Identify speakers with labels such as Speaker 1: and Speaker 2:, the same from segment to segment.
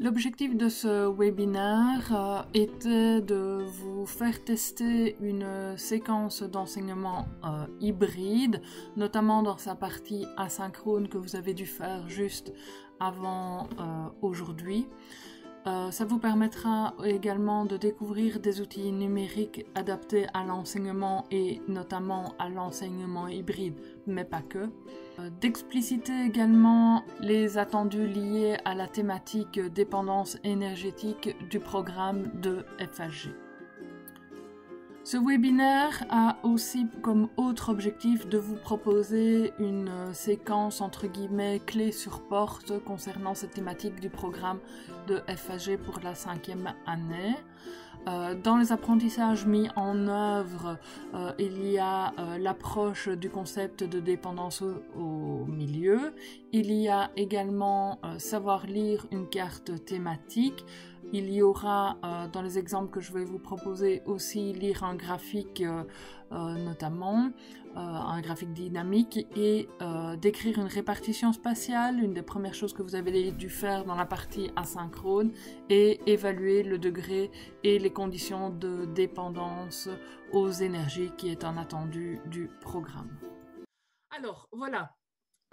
Speaker 1: L'objectif de ce webinaire était de vous faire tester une séquence d'enseignement hybride, notamment dans sa partie asynchrone que vous avez dû faire juste avant aujourd'hui. Ça vous permettra également de découvrir des outils numériques adaptés à l'enseignement et notamment à l'enseignement hybride, mais pas que. D'expliciter également les attendus liés à la thématique dépendance énergétique du programme de FHG. Ce webinaire a aussi comme autre objectif de vous proposer une séquence entre guillemets clé sur porte concernant cette thématique du programme de FHG pour la 5e année. Dans les apprentissages mis en œuvre, il y a l'approche du concept de dépendance au milieu. Il y a également savoir lire une carte thématique. Il y aura, dans les exemples que je vais vous proposer, aussi lire un graphique notamment, un graphique dynamique et décrire une répartition spatiale, une des premières choses que vous avez dû faire dans la partie asynchrone, et évaluer le degré et les conditions de dépendance aux énergies qui est un attendu du programme. Alors, voilà.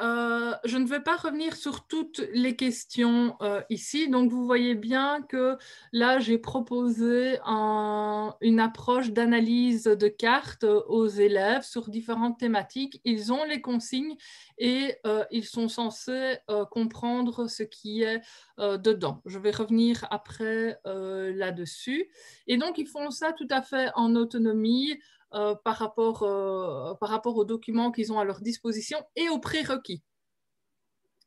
Speaker 1: Je ne vais pas revenir sur toutes les questions ici. Donc, vous voyez bien que là, j'ai proposé une approche d'analyse de cartes aux élèves sur différentes thématiques. Ils ont les consignes et ils sont censés comprendre ce qui est dedans. Je vais revenir après là-dessus. Et donc, ils font ça tout à fait en autonomie. Par rapport aux documents qu'ils ont à leur disposition et aux prérequis.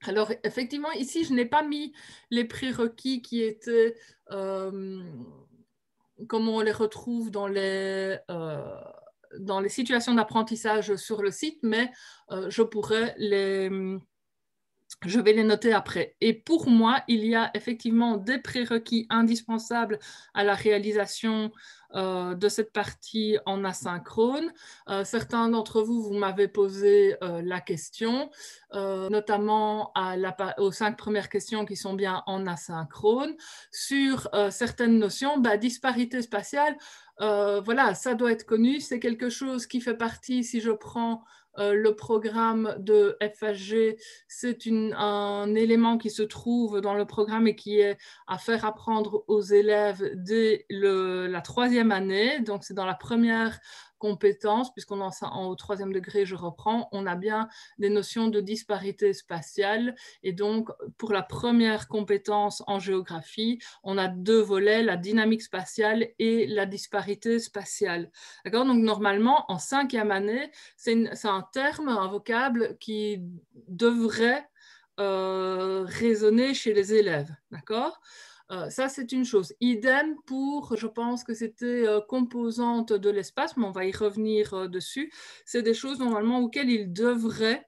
Speaker 1: Alors, effectivement, ici, je n'ai pas mis les prérequis qui étaient, comme on les retrouve dans les situations d'apprentissage sur le site, mais je vais les noter après. Et pour moi, il y a effectivement des prérequis indispensables à la réalisation de cette partie en asynchrone. Certains d'entre vous, vous m'avez posé la question, notamment aux 5 premières questions qui sont bien en asynchrone. Sur certaines notions, disparité spatiale, voilà, ça doit être connu. C'est quelque chose qui fait partie, si je prends le programme de FHG, c'est un élément qui se trouve dans le programme et qui est à faire apprendre aux élèves dès la 3e année. Donc, c'est dans la première compétence, puisqu'on en au 3e degré, je reprends, on a bien des notions de disparité spatiale. Et donc, pour la première compétence en géographie, on a 2 volets, la dynamique spatiale et la disparité spatiale. D'accord? Donc, normalement, en 5e année, c'est un terme, un vocable qui devrait résonner chez les élèves. D'accord? Ça, c'est une chose. Idem pour, je pense que c'était composante de l'espace, mais on va y revenir dessus. C'est des choses normalement auxquelles ils devraient,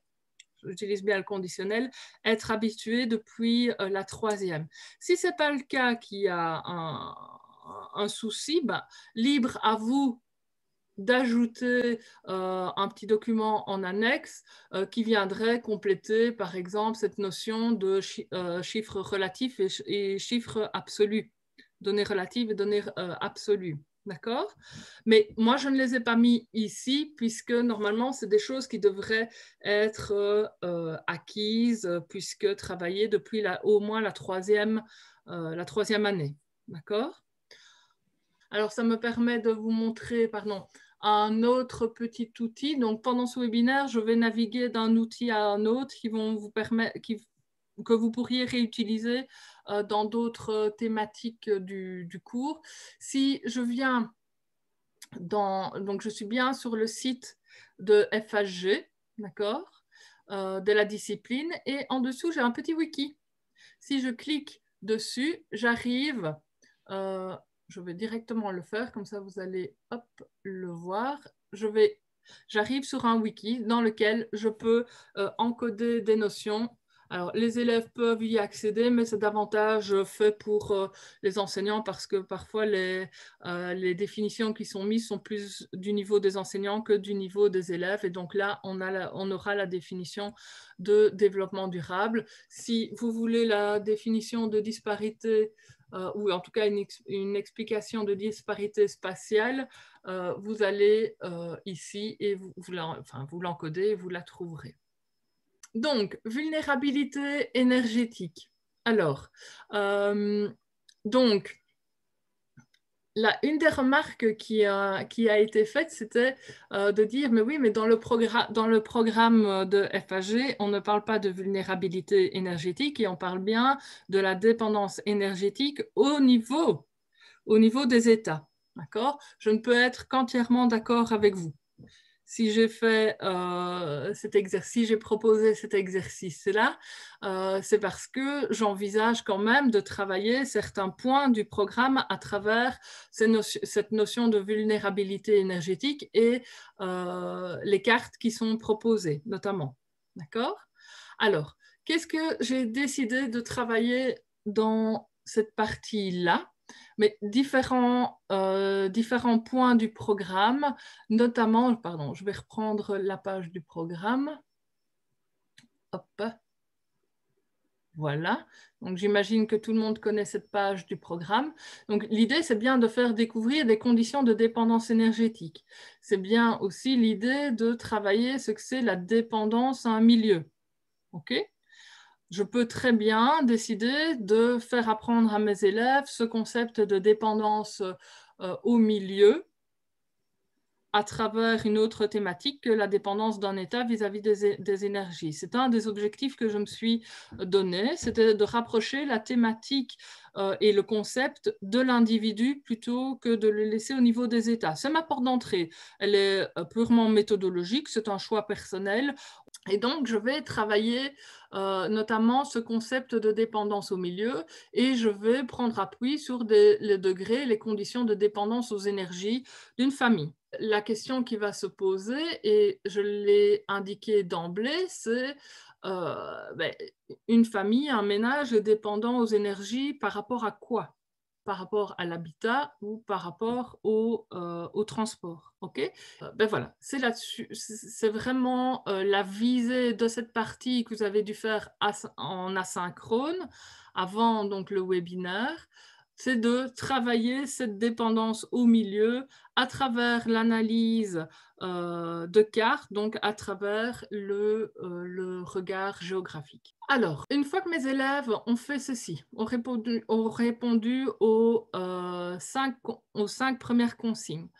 Speaker 1: j'utilise bien le conditionnel, être habitués depuis la 3e. Si ce n'est pas le cas, qu'il y a un souci, libre à vous d'ajouter un petit document en annexe qui viendrait compléter, par exemple, cette notion de chiffres relatifs et chiffres absolus, données relatives et données absolues. D'accord? Mais moi, je ne les ai pas mis ici, puisque normalement, c'est des choses qui devraient être acquises, puisque travaillées depuis au moins la 3e année. D'accord? Alors, ça me permet de vous montrer, un autre petit outil. Donc, pendant ce webinaire, je vais naviguer d'un outil à un autre qui vont vous permettre, que vous pourriez réutiliser dans d'autres thématiques du cours. Si je viens donc je suis bien sur le site de FHG, d'accord, de la discipline, et en dessous, j'ai un petit wiki. Si je clique dessus, j'arrive, je vais directement le faire, comme ça vous allez le voir. J'arrive sur un wiki dans lequel je peux encoder des notions Alors, les élèves peuvent y accéder, mais c'est davantage fait pour les enseignants parce que parfois les définitions qui sont mises sont plus du niveau des enseignants que du niveau des élèves. Et donc là, on aura la définition de développement durable. Si vous voulez la définition de disparité, ou en tout cas une explication de disparité spatiale, vous allez ici et vous l'encodez et vous la trouverez. Donc, vulnérabilité énergétique. Alors, donc, une des remarques qui a été faite, c'était de dire, mais oui, mais dans le programme de FAG, on ne parle pas de vulnérabilité énergétique et on parle bien de la dépendance énergétique au niveau des États. D'accord? Je ne peux être qu'entièrement d'accord avec vous. Si j'ai fait cet exercice, j'ai proposé cet exercice-là, c'est parce que j'envisage quand même de travailler certains points du programme à travers cette notion de vulnérabilité énergétique et les cartes qui sont proposées, notamment. D'accord? Alors, qu'est-ce que j'ai décidé de travailler dans cette partie-là? Mais différents points du programme, notamment, pardon, je vais reprendre la page du programme. Hop, voilà. Donc, j'imagine que tout le monde connaît cette page du programme. Donc, l'idée, c'est bien de faire découvrir des conditions de dépendance énergétique. C'est bien aussi l'idée de travailler ce que c'est la dépendance à un milieu. OK ? Je peux très bien décider de faire apprendre à mes élèves ce concept de dépendance au milieu à travers une autre thématique que la dépendance d'un État vis-à-vis des énergies. C'est un des objectifs que je me suis donné, c'était de rapprocher la thématique et le concept de l'individu plutôt que de le laisser au niveau des États. C'est ma porte d'entrée. Elle est purement méthodologique, c'est un choix personnel. Et donc, je vais travailler notamment ce concept de dépendance au milieu et je vais prendre appui sur les degrés, les conditions de dépendance aux énergies d'une famille. La question qui va se poser, et je l'ai indiqué d'emblée, c'est une famille, un ménage est dépendant aux énergies par rapport à quoi? Par rapport à l'habitat ou par rapport au transport. Okay, voilà, c'est là-dessus, c'est vraiment la visée de cette partie que vous avez dû faire en asynchrone avant donc le webinaire, c'est de travailler cette dépendance au milieu à travers l'analyse de cartes, donc à travers le regard géographique. Alors, une fois que mes élèves ont fait ceci, ont répondu aux 5 premières consignes,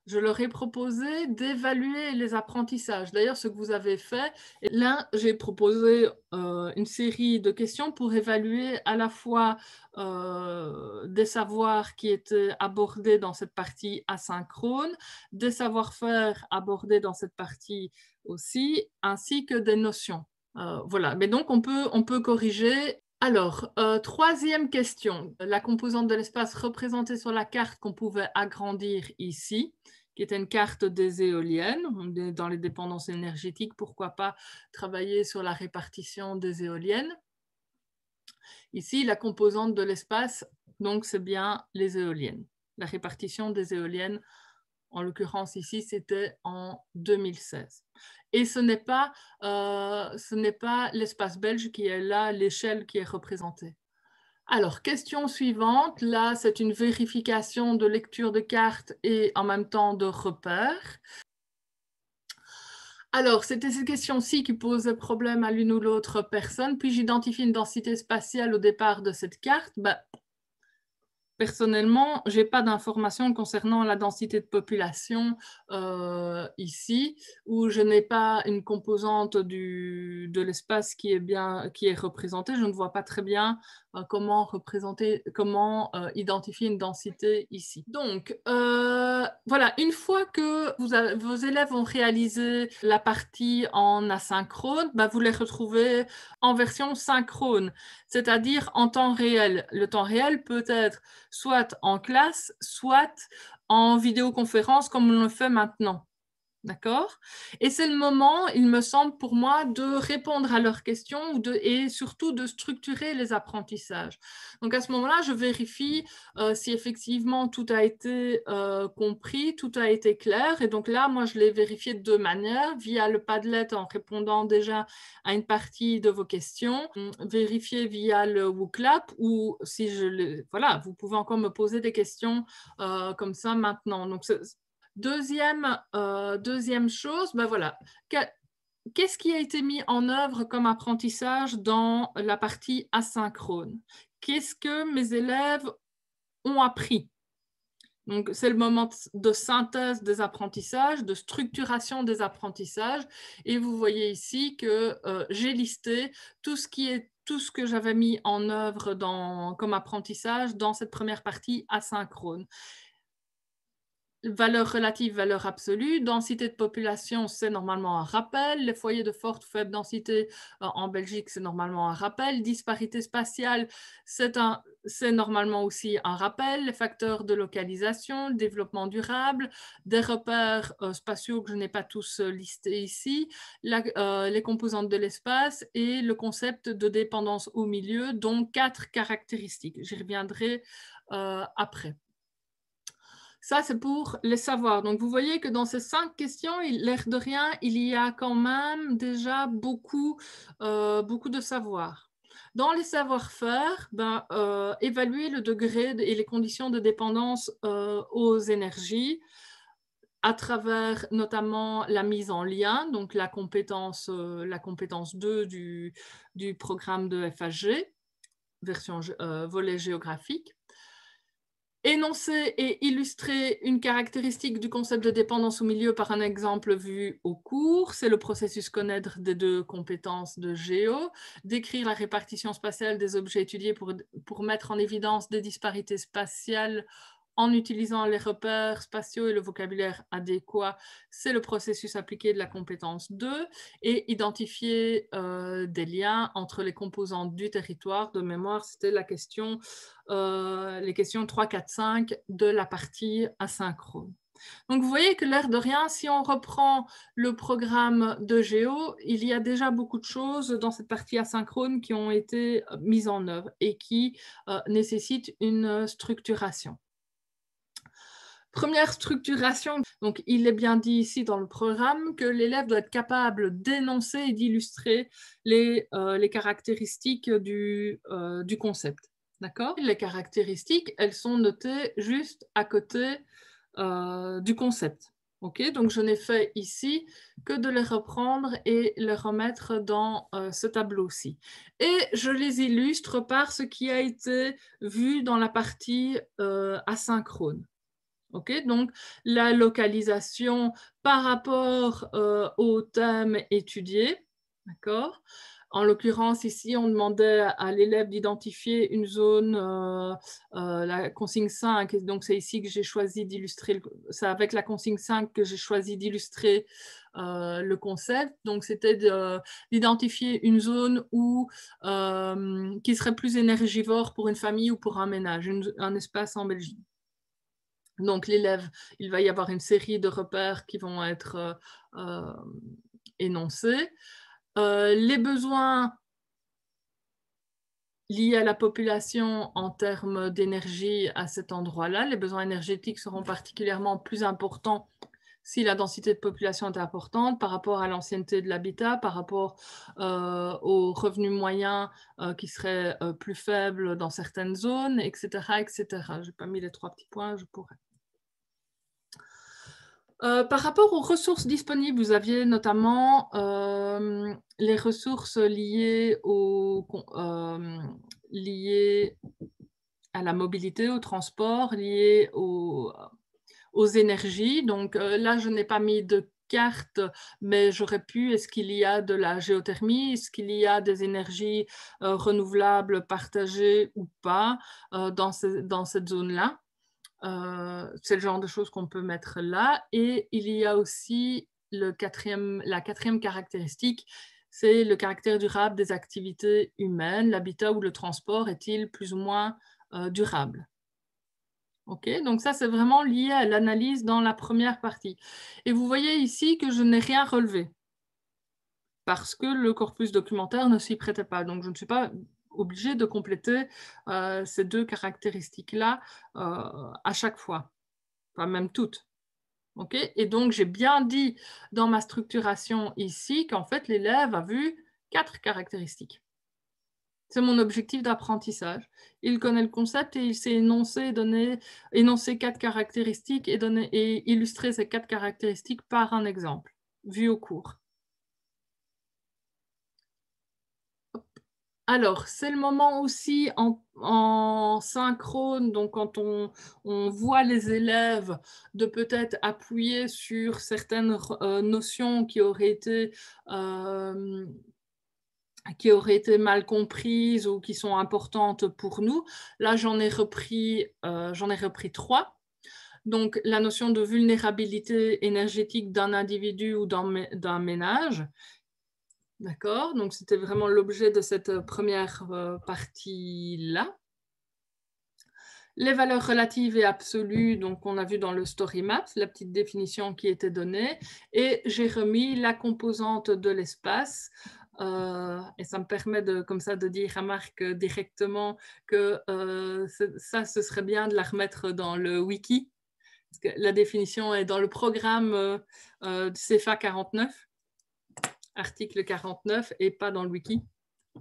Speaker 1: je leur ai proposé d'évaluer les apprentissages. D'ailleurs, ce que vous avez fait, et là, j'ai proposé une série de questions pour évaluer à la fois des savoirs qui étaient abordés dans cette partie asynchrone, des savoir-faire abordés dans cette partie aussi, ainsi que des notions. Voilà, mais donc on peut corriger. Alors, troisième question, la composante de l'espace représentée sur la carte qu'on pouvait agrandir ici, qui était une carte des éoliennes. On est dans les dépendances énergétiques, pourquoi pas travailler sur la répartition des éoliennes. Ici, la composante de l'espace, donc c'est bien les éoliennes. La répartition des éoliennes, en l'occurrence ici, c'était en 2016. Et ce n'est pas l'espace belge qui est là, l'échelle qui est représentée. Alors, question suivante. Là, c'est une vérification de lecture de cartes et en même temps de repères. Alors, c'était cette question-ci qui posait problème à l'une ou l'autre personne. Puis j'identifie une densité spatiale au départ de cette carte. Personnellement, je n'ai pas d'informations concernant la densité de population ici, où je n'ai pas une composante de l'espace qui est représentée. Je ne vois pas très bien comment identifier une densité ici. Donc, voilà, une fois que vos élèves ont réalisé la partie en asynchrone, vous les retrouvez en version synchrone, c'est-à-dire en temps réel. Le temps réel peut être soit en classe, soit en vidéoconférence comme on le fait maintenant. D'accord? Et c'est le moment, il me semble pour moi, de répondre à leurs questions et surtout de structurer les apprentissages. Donc à ce moment-là, je vérifie si effectivement tout a été compris, tout a été clair. Et donc là, moi, je l'ai vérifié de deux manières, via le Padlet en répondant déjà à une partie de vos questions, vérifier via le WooClap ou si voilà, vous pouvez encore me poser des questions comme ça maintenant. Donc deuxième chose, ben voilà. Qu'est-ce qui a été mis en œuvre comme apprentissage dans la partie asynchrone? Qu'est-ce que mes élèves ont appris? Donc, c'est le moment de synthèse des apprentissages, de structuration des apprentissages. Et vous voyez ici que j'ai listé tout ce que j'avais mis en œuvre comme apprentissage dans cette première partie asynchrone. Valeur relative, valeur absolue. Densité de population, c'est normalement un rappel. Les foyers de forte ou faible densité en Belgique, c'est normalement un rappel. Disparité spatiale, c'est normalement aussi un rappel. Les facteurs de localisation, le développement durable, des repères spatiaux que je n'ai pas tous listés ici, les composantes de l'espace et le concept de dépendance au milieu, dont 4 caractéristiques. J'y reviendrai après. Ça, c'est pour les savoirs. Donc, vous voyez que dans ces 5 questions, l'air de rien, il y a quand même déjà beaucoup de savoir. Dans les savoir-faire, évaluer le degré et les conditions de dépendance aux énergies à travers notamment la mise en lien, donc la compétence 2 du programme de FHG, version volet géographique. Énoncer et illustrer une caractéristique du concept de dépendance au milieu par un exemple vu au cours, c'est le processus connaître des deux compétences de géo. Décrire la répartition spatiale des objets étudiés pour mettre en évidence des disparités spatiales en utilisant les repères spatiaux et le vocabulaire adéquat, c'est le processus appliqué de la compétence 2, et identifier des liens entre les composantes du territoire. De mémoire, c'était les questions 3, 4, 5 de la partie asynchrone. Donc vous voyez que l'air de rien, si on reprend le programme de Géo, il y a déjà beaucoup de choses dans cette partie asynchrone qui ont été mises en œuvre et qui nécessitent une structuration. Première structuration, donc il est bien dit ici dans le programme que l'élève doit être capable d'énoncer et d'illustrer les caractéristiques du concept. D'accord? Les caractéristiques, elles sont notées juste à côté du concept. Okay, donc je n'ai fait ici que de les reprendre et les remettre dans ce tableau-ci. Et je les illustre par ce qui a été vu dans la partie asynchrone. Okay, donc la localisation par rapport au thème étudié, d'accord. En l'occurrence, ici, on demandait à l'élève d'identifier une zone, la consigne 5, donc c'est ici que j'ai choisi d'illustrer, c'est avec la consigne 5 que j'ai choisi d'illustrer le concept. Donc c'était d'identifier une zone qui serait plus énergivore pour une famille ou pour un ménage, un espace en Belgique. Donc l'élève, il va y avoir une série de repères qui vont être énoncés. Les besoins liés à la population en termes d'énergie à cet endroit-là, les besoins énergétiques seront particulièrement plus importants si la densité de population est importante par rapport à l'ancienneté de l'habitat, par rapport aux revenus moyens qui seraient plus faibles dans certaines zones, etc. etc. Je n'ai pas mis les 3 petits points, je pourrais. Par rapport aux ressources disponibles, vous aviez notamment les ressources liées à la mobilité, au transport, liées aux énergies. Donc là, je n'ai pas mis de carte, mais j'aurais pu, est-ce qu'il y a de la géothermie, est-ce qu'il y a des énergies renouvelables partagées ou pas dans cette zone-là. C'est le genre de choses qu'on peut mettre là. Et il y a aussi la quatrième caractéristique, c'est le caractère durable des activités humaines. L'habitat ou le transport est-il plus ou moins durable? Ok, donc ça, c'est vraiment lié à l'analyse dans la première partie. Et vous voyez ici que je n'ai rien relevé parce que le corpus documentaire ne s'y prêtait pas. Donc, je ne suis pas obligée de compléter ces deux caractéristiques-là à chaque fois, enfin même toutes. Okay, et donc, j'ai bien dit dans ma structuration ici qu'en fait, l'élève a vu 4 caractéristiques. C'est mon objectif d'apprentissage. Il connaît le concept et il sait énoncer 4 caractéristiques et illustrer ces 4 caractéristiques par un exemple, vu au cours. Alors, c'est le moment aussi en synchrone, donc quand on voit les élèves, de peut-être appuyer sur certaines notions qui auraient été mal comprises ou qui sont importantes pour nous. Là, j'en ai repris 3. Donc, la notion de vulnérabilité énergétique d'un individu ou d'un ménage. D'accord, donc c'était vraiment l'objet de cette première partie-là. Les valeurs relatives et absolues, donc on a vu dans le story map, la petite définition qui était donnée, et j'ai remis la composante de l'espace, et ça me permet comme ça de dire à Marc directement que ça, ce serait bien de la remettre dans le wiki, parce que la définition est dans le programme CEFA 49, article 49, et pas dans le wiki.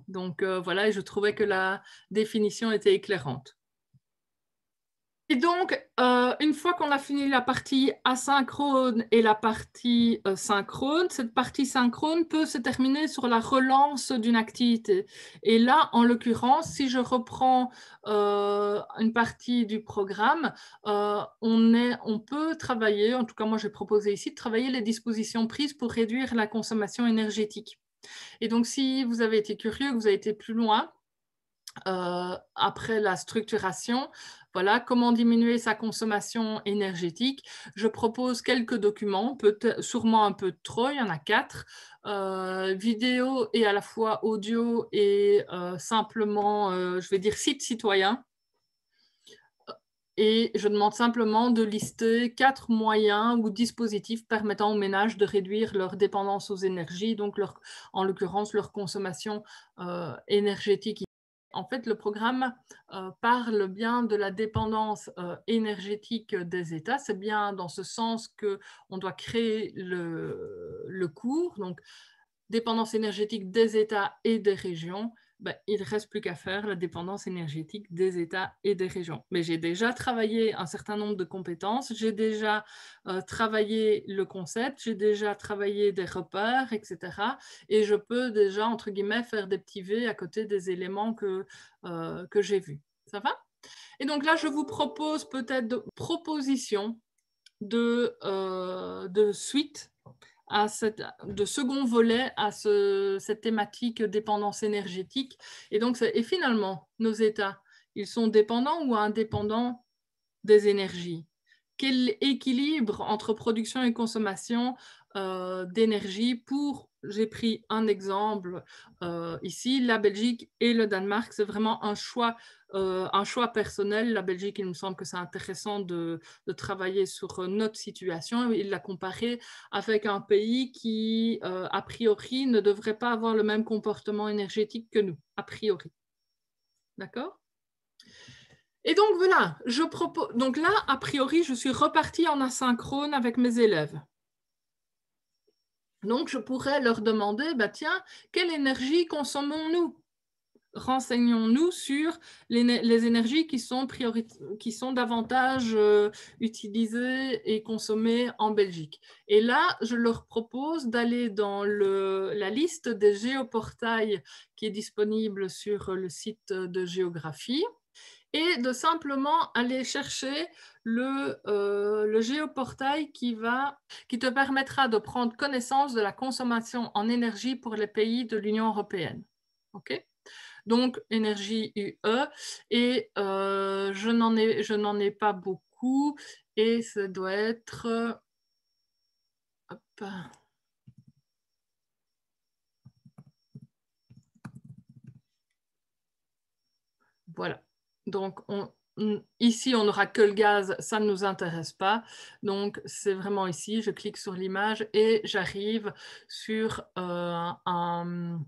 Speaker 1: Donc voilà, et je trouvais que la définition était éclairante. Et donc, une fois qu'on a fini la partie asynchrone et la partie synchrone, cette partie synchrone peut se terminer sur la relance d'une activité. Et là, en l'occurrence, si je reprends une partie du programme, on peut travailler, en tout cas moi j'ai proposé ici, de travailler les dispositions prises pour réduire la consommation énergétique. Et donc, si vous avez été curieux, que vous avez été plus loin, après la structuration, voilà, comment diminuer sa consommation énergétique. Je propose quelques documents, sûrement un peu trop, il y en a 4, vidéo et à la fois audio et simplement, je vais dire, site citoyen. Et je demande simplement de lister 4 moyens ou dispositifs permettant aux ménages de réduire leur dépendance aux énergies, donc en l'occurrence leur consommation énergétique. En fait, le programme parle bien de la dépendance énergétique des États. C'est bien dans ce sens qu'on doit créer le cours, donc dépendance énergétique des États et des régions. Ben, il ne reste plus qu'à faire la dépendance énergétique des États et des régions. Mais j'ai déjà travaillé un certain nombre de compétences, j'ai déjà travaillé le concept, j'ai déjà travaillé des repères, etc. Et je peux déjà, entre guillemets, faire des petits V à côté des éléments que j'ai vus. Ça va? Et donc là, je vous propose peut-être de propositions de suite de second volet à cette thématique dépendance énergétique. Et donc, et finalement, nos États, ils sont dépendants ou indépendants des énergies? Quel équilibre entre production et consommation d'énergie j'ai pris un exemple ici, la Belgique et le Danemark, c'est vraiment un choix personnel. La Belgique, il me semble que c'est intéressant de travailler sur notre situation. Il l'a comparé avec un pays qui, a priori, ne devrait pas avoir le même comportement énergétique que nous, a priori. D'accord ? Et donc voilà, donc là, a priori, je suis repartie en asynchrone avec mes élèves. Donc je pourrais leur demander, bah, tiens, quelle énergie consommons-nous? Renseignons-nous sur les énergies qui sont davantage utilisées et consommées en Belgique. Et là, je leur propose d'aller dans la liste des géoportails qui est disponible sur le site de géographie, et de simplement aller chercher le géoportail qui te permettra de prendre connaissance de la consommation en énergie pour les pays de l'Union européenne. OK ? Donc, énergie UE, et je n'en ai pas beaucoup, et ça doit être... Hop. Voilà. Donc, ici, on n'aura que le gaz, ça ne nous intéresse pas. Donc, c'est vraiment ici, je clique sur l'image et j'arrive sur un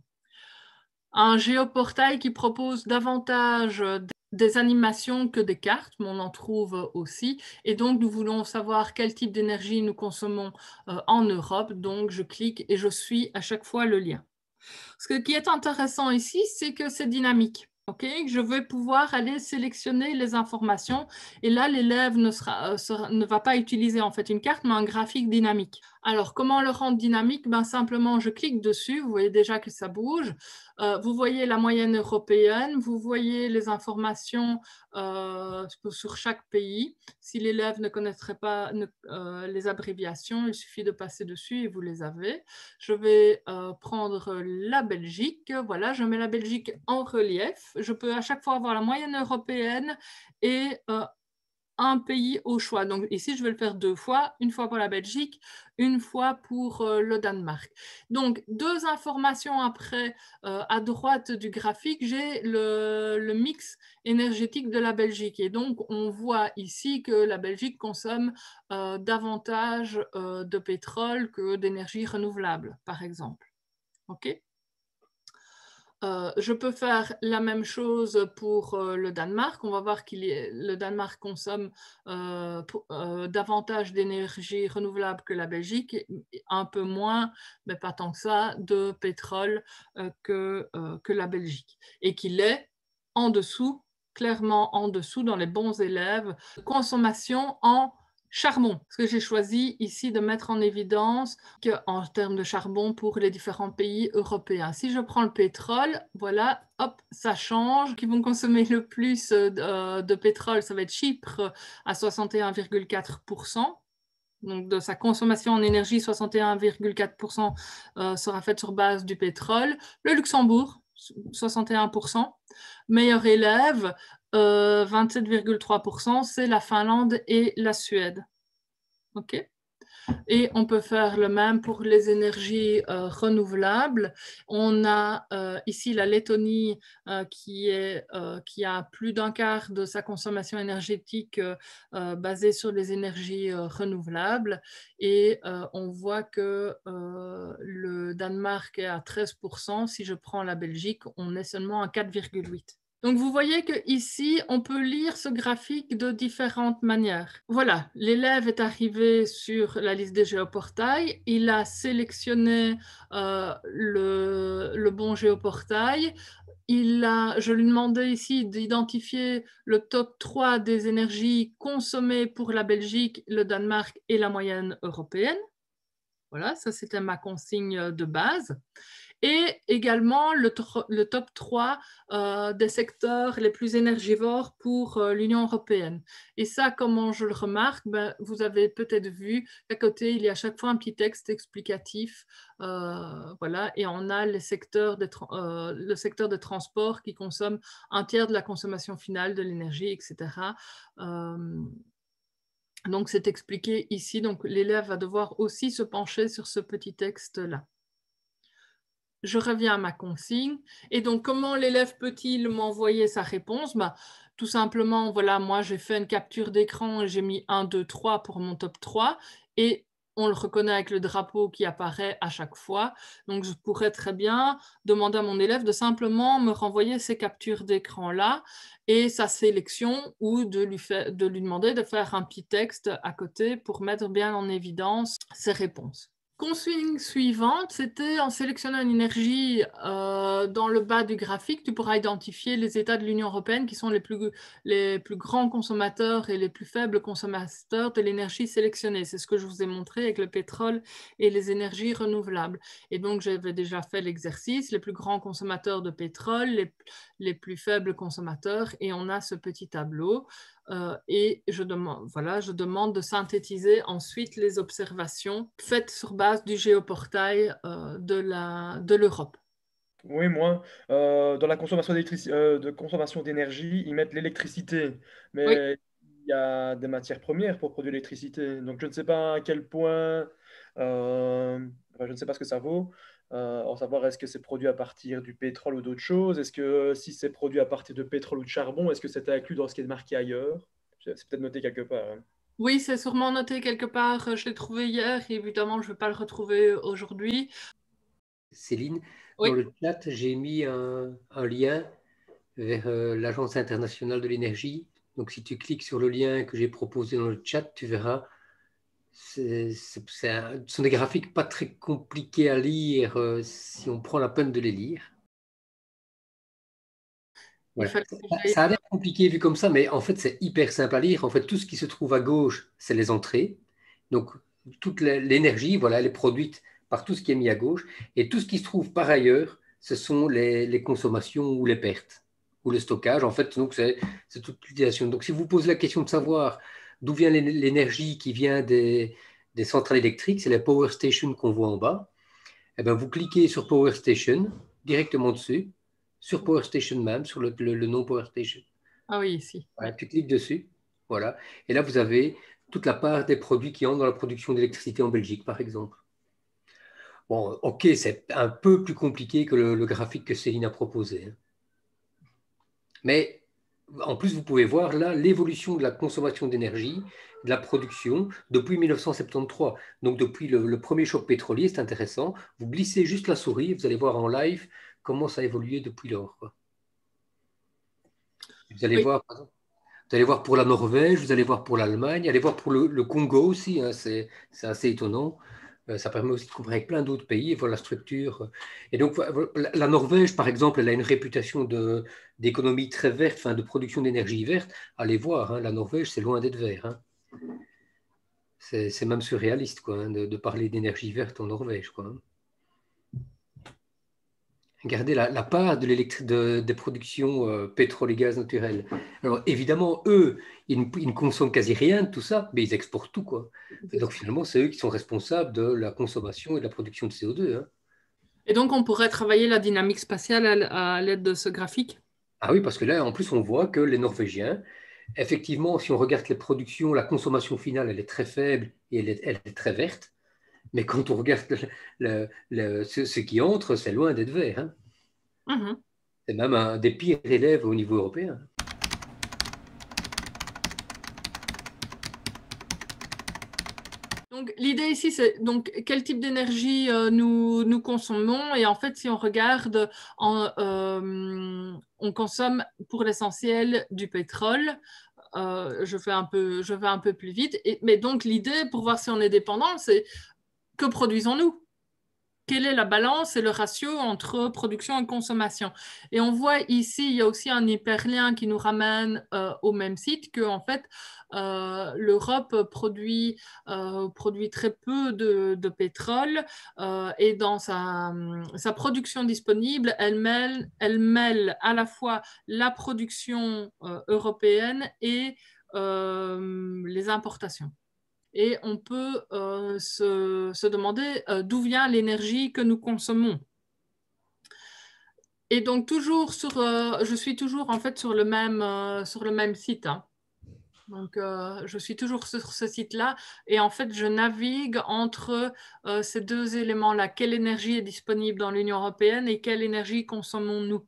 Speaker 1: géoportail qui propose davantage des animations que des cartes, mais on en trouve aussi. Et donc, nous voulons savoir quel type d'énergie nous consommons en Europe. Donc, je clique et je suis à chaque fois le lien. Ce qui est intéressant ici, c'est que c'est dynamique. Okay, je vais pouvoir aller sélectionner les informations et là, l'élève ne va pas utiliser en fait une carte, mais un graphique dynamique. Alors, comment le rendre dynamique? Ben, simplement, je clique dessus, vous voyez déjà que ça bouge. Vous voyez la moyenne européenne, vous voyez les informations sur chaque pays. Si l'élève ne connaîtrait pas les abréviations, il suffit de passer dessus et vous les avez. Je vais prendre la Belgique. Voilà, je mets la Belgique en relief. Je peux à chaque fois avoir la moyenne européenne et un pays au choix. Donc ici, je vais le faire 2 fois, une fois pour la Belgique, une fois pour le Danemark. Donc, 2 informations après, à droite du graphique, j'ai le mix énergétique de la Belgique. Et donc, on voit ici que la Belgique consomme davantage de pétrole que d'énergie renouvelable, par exemple. OK? Je peux faire la même chose pour le Danemark. On va voir que le Danemark consomme davantage d'énergie renouvelable que la Belgique, un peu moins, mais pas tant que ça, de pétrole que la Belgique. Et qu'il est en dessous, clairement en dessous, dans les bons élèves, de consommation en charbon, parce que j'ai choisi ici de mettre en évidence en termes de charbon pour les différents pays européens. Si je prends le pétrole, voilà, hop, ça change. Qui vont consommer le plus de pétrole, ça va être Chypre à 61,4%. Donc, de sa consommation en énergie, 61,4% sera faite sur base du pétrole. Le Luxembourg, 61%. Meilleur élève, 27,3%, c'est la Finlande et la Suède. OK. Et on peut faire le même pour les énergies renouvelables. On a ici la Lettonie qui a plus d'un quart de sa consommation énergétique basée sur les énergies renouvelables. Et on voit que le Danemark est à 13%. Si je prends la Belgique, on est seulement à 4,8%. Donc, vous voyez qu'ici, on peut lire ce graphique de différentes manières. Voilà, l'élève est arrivé sur la liste des géoportails. Il a sélectionné le bon géoportail. Je lui demandais ici d'identifier le top 3 des énergies consommées pour la Belgique, le Danemark et la moyenne européenne. Voilà, ça c'était ma consigne de base. Et également le top 3 des secteurs les plus énergivores pour l'Union européenne. Et ça, comment je le remarque, vous avez peut-être vu qu'à côté, il y a à chaque fois un petit texte explicatif. Voilà, et on a le secteur des transports qui consomme un tiers de la consommation finale de l'énergie, etc. Donc, c'est expliqué ici. Donc, l'élève va devoir aussi se pencher sur ce petit texte-là. Je reviens à ma consigne. Et donc, comment l'élève peut-il m'envoyer sa réponse? Tout simplement, voilà, moi, j'ai fait une capture d'écran et j'ai mis 1, 2, 3 pour mon top 3. Et on le reconnaît avec le drapeau qui apparaît à chaque fois. Donc, je pourrais très bien demander à mon élève de simplement me renvoyer ces captures d'écran-là et sa sélection ou de lui demander de faire un petit texte à côté pour mettre bien en évidence ses réponses. Consigne suivante, c'était en sélectionnant une énergie dans le bas du graphique, tu pourras identifier les États de l'Union européenne qui sont les plus grands consommateurs et les plus faibles consommateurs de l'énergie sélectionnée. C'est ce que je vous ai montré avec le pétrole et les énergies renouvelables. Et donc, j'avais déjà fait l'exercice, les plus grands consommateurs de pétrole, les plus faibles consommateurs, et on a ce petit tableau. Et je demande de synthétiser ensuite les observations faites sur base du géoportail de l'Europe.
Speaker 2: Oui, moi, dans la consommation de consommation d'énergie, ils mettent l'électricité.
Speaker 1: Oui.
Speaker 2: Mais il y a des matières premières pour produire l'électricité. Donc, je ne sais pas à quel point, enfin, je ne sais pas ce que ça vaut. en savoir est-ce que c'est produit à partir du pétrole ou d'autres choses. Est-ce que si c'est produit à partir de pétrole ou de charbon, est-ce que c'est inclus dans ce qui est marqué ailleurs? C'est peut-être noté quelque part, hein.
Speaker 1: Oui, c'est sûrement noté quelque part. Je l'ai trouvé hier et évidemment, je ne vais pas le retrouver aujourd'hui.
Speaker 3: Céline, dans
Speaker 1: Oui,
Speaker 3: le chat, j'ai mis un lien vers l'Agence internationale de l'énergie. Donc, si tu cliques sur le lien que j'ai proposé dans le chat, tu verras. Ce sont des graphiques pas très compliqués à lire si on prend la peine de les lire.
Speaker 1: il
Speaker 3: Voilà.
Speaker 1: fallait que j'aille.
Speaker 3: Ça a l'air compliqué vu comme ça, mais en fait, c'est hyper simple à lire. En fait, tout ce qui se trouve à gauche, c'est les entrées. Donc, toute l'énergie, voilà, elle est produite par tout ce qui est mis à gauche. Et tout ce qui se trouve par ailleurs, ce sont les consommations ou les pertes ou le stockage. En fait, donc, c'est toute l'utilisation. Donc, si vous posez la question de savoir d'où vient l'énergie qui vient des centrales électriques, c'est les power stations qu'on voit en bas. Eh ben, vous cliquez sur Power Station, directement dessus, sur Power Station même, sur le nom Power Station.
Speaker 1: Ah oui, ici.
Speaker 3: Voilà, tu cliques dessus, voilà. Et là, vous avez toute la part des produits qui entrent dans la production d'électricité en Belgique, par exemple. Bon, ok, c'est un peu plus compliqué que le graphique que Céline a proposé, hein. Mais en plus, vous pouvez voir là l'évolution de la consommation d'énergie, de la production depuis 1973. Donc depuis le premier choc pétrolier, c'est intéressant. Vous glissez juste la souris, vous allez voir en live comment ça a évolué depuis lors, quoi. Vous allez
Speaker 1: Oui.
Speaker 3: voir, par exemple, vous allez voir pour la Norvège, vous allez voir pour l'Allemagne, allez voir pour le Congo aussi, hein, c'est assez étonnant. Ça permet aussi de couvrir avec plein d'autres pays et voir la structure. Et donc, la Norvège, par exemple, elle a une réputation d'économie très verte, enfin, de production d'énergie verte. Allez voir, hein, la Norvège, c'est loin d'être vert, hein. C'est même surréaliste, quoi, hein, de parler d'énergie verte en Norvège, quoi, hein. Regardez la part des productions pétrole et gaz naturel. Alors évidemment, eux, ils ne consomment quasi rien de tout ça, mais ils exportent tout, quoi. Et donc finalement, c'est eux qui sont responsables de la consommation et de la production de CO2, hein.
Speaker 1: Et donc, on pourrait travailler la dynamique spatiale à l'aide de ce graphique.
Speaker 3: Ah oui, parce que là, en plus, on voit que les Norvégiens, effectivement, si on regarde les productions, la consommation finale, elle est très faible et elle est très verte. Mais quand on regarde ce qui entre, c'est loin d'être vert, hein.
Speaker 1: Mhm.
Speaker 3: C'est même un des pires élèves au niveau européen.
Speaker 1: Donc, l'idée ici, c'est donc quel type d'énergie nous consommons. Et en fait, si on regarde, on consomme pour l'essentiel du pétrole. Je vais un peu plus vite. Mais donc, l'idée, pour voir si on est dépendant, c'est que produisons-nous? Quelle est la balance et le ratio entre production et consommation? Et on voit ici, il y a aussi un hyperlien qui nous ramène au même site que en fait, l'Europe produit très peu de pétrole et dans sa production disponible, elle mêle à la fois la production européenne et les importations. Et on peut se demander d'où vient l'énergie que nous consommons. Et donc je suis toujours en fait sur le même site, hein. Donc je suis toujours sur ce site-là et en fait je navigue entre ces deux éléments-là. Quelle énergie est disponible dans l'Union européenne et quelle énergie consommons-nous?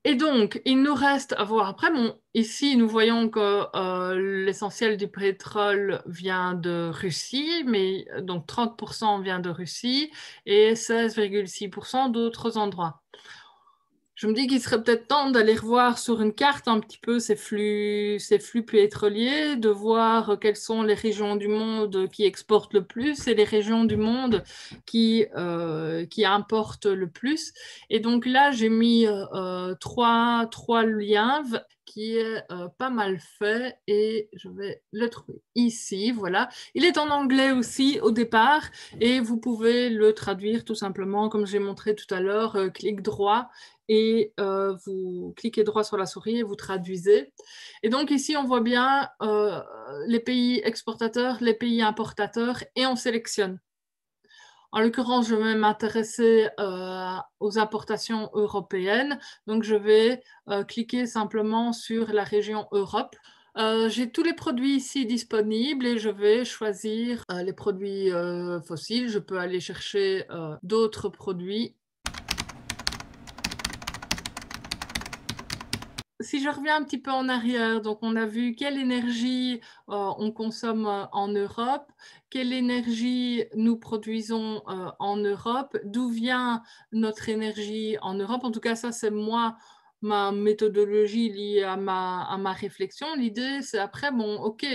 Speaker 1: Et donc, il nous reste à voir après. Bon, ici, nous voyons que l'essentiel du pétrole vient de Russie, mais donc 30% vient de Russie et 16,6% d'autres endroits. Je me dis qu'il serait peut-être temps d'aller revoir sur une carte un petit peu ces flux pétroliers, de voir quelles sont les régions du monde qui exportent le plus et les régions du monde qui importent le plus. Et donc là, j'ai mis trois liens qui est pas mal fait et je vais le trouver ici, voilà. Il est en anglais aussi au départ et vous pouvez le traduire tout simplement comme j'ai montré tout à l'heure, clic droit et vous cliquez droit sur la souris et vous traduisez. Et donc ici, on voit bien les pays exportateurs, les pays importateurs et on sélectionne. En l'occurrence, je vais m'intéresser aux importations européennes. Donc, je vais cliquer simplement sur la région Europe. J'ai tous les produits ici disponibles et je vais choisir les produits fossiles. Je peux aller chercher d'autres produits. Si je reviens un petit peu en arrière, donc on a vu quelle énergie on consomme en Europe, quelle énergie nous produisons en Europe, d'où vient notre énergie en Europe. En tout cas, ça, c'est moi, ma méthodologie liée à ma réflexion. L'idée, c'est après, bon, ok,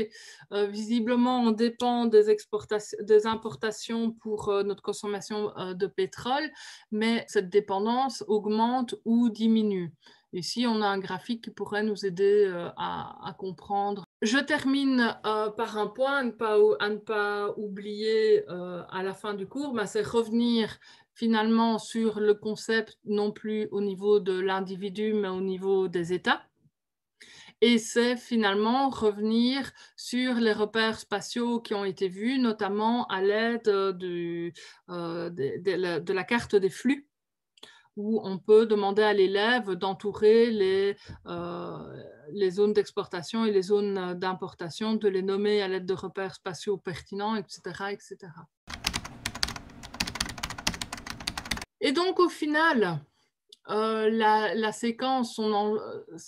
Speaker 1: visiblement, on dépend des importations pour notre consommation de pétrole, mais cette dépendance augmente ou diminue. Ici, on a un graphique qui pourrait nous aider à comprendre. Je termine par un point à ne pas oublier à la fin du cours, c'est revenir finalement sur le concept non plus au niveau de l'individu, mais au niveau des États. Et c'est finalement revenir sur les repères spatiaux qui ont été vus, notamment à l'aide de la carte des flux, où on peut demander à l'élève d'entourer les zones d'exportation et les zones d'importation, de les nommer à l'aide de repères spatiaux pertinents, etc., etc. Et donc, au final, la séquence,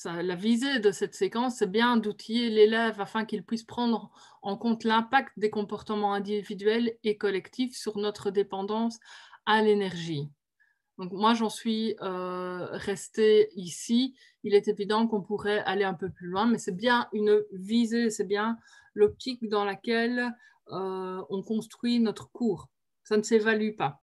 Speaker 1: la visée de cette séquence, c'est bien d'outiller l'élève afin qu'il puisse prendre en compte l'impact des comportements individuels et collectifs sur notre dépendance à l'énergie. Donc moi, j'en suis restée ici. Il est évident qu'on pourrait aller un peu plus loin, mais c'est bien une visée, c'est bien l'optique dans laquelle on construit notre cours. Ça ne s'évalue pas.